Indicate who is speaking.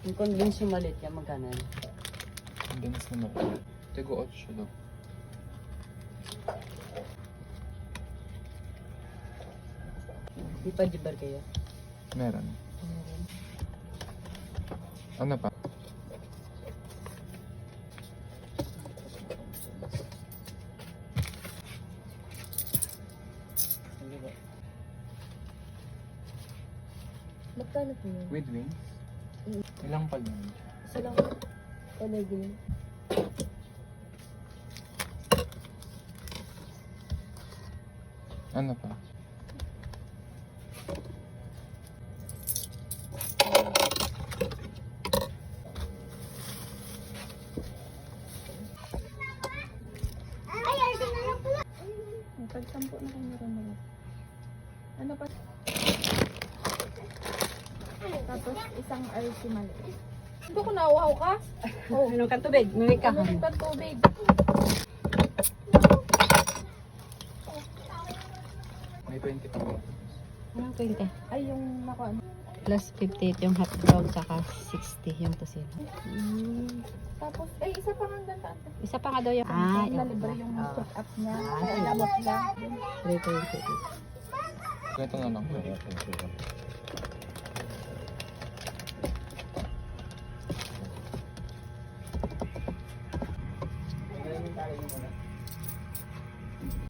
Speaker 1: Yung convince yung malit yan, magkano?
Speaker 2: Condense na mali. Tigo 8 daw.
Speaker 1: Di pa jibar kayo?
Speaker 2: Meron. Ano pa?
Speaker 3: Magkano po yun?
Speaker 2: With wings?
Speaker 3: Mm.
Speaker 2: Ilang pala yun?
Speaker 3: Isa lang. Talaga yun.
Speaker 2: Ano pa?
Speaker 3: Pagsampo na kayo meron na. Ano pa? Tapos isang RC maliit. Hindi ko nauhaw ka.
Speaker 1: Oh, anong katubig? May
Speaker 3: Ano
Speaker 1: kahon.
Speaker 3: rin pa tubig?
Speaker 2: May 20 pa.
Speaker 1: Anong 20?
Speaker 3: Ay, yung naku ano.
Speaker 1: Plus 58 yung hot dog, saka 60 yung tosino.
Speaker 3: Tapos, ay, isa pa nga ganda.
Speaker 1: Isa pa nga daw yung...
Speaker 3: Ah,
Speaker 1: yung
Speaker 3: libre yung
Speaker 1: ah,
Speaker 3: check up niya.
Speaker 1: Ah,
Speaker 3: Kaya labot lang.
Speaker 1: 320.
Speaker 2: Ganito na lang.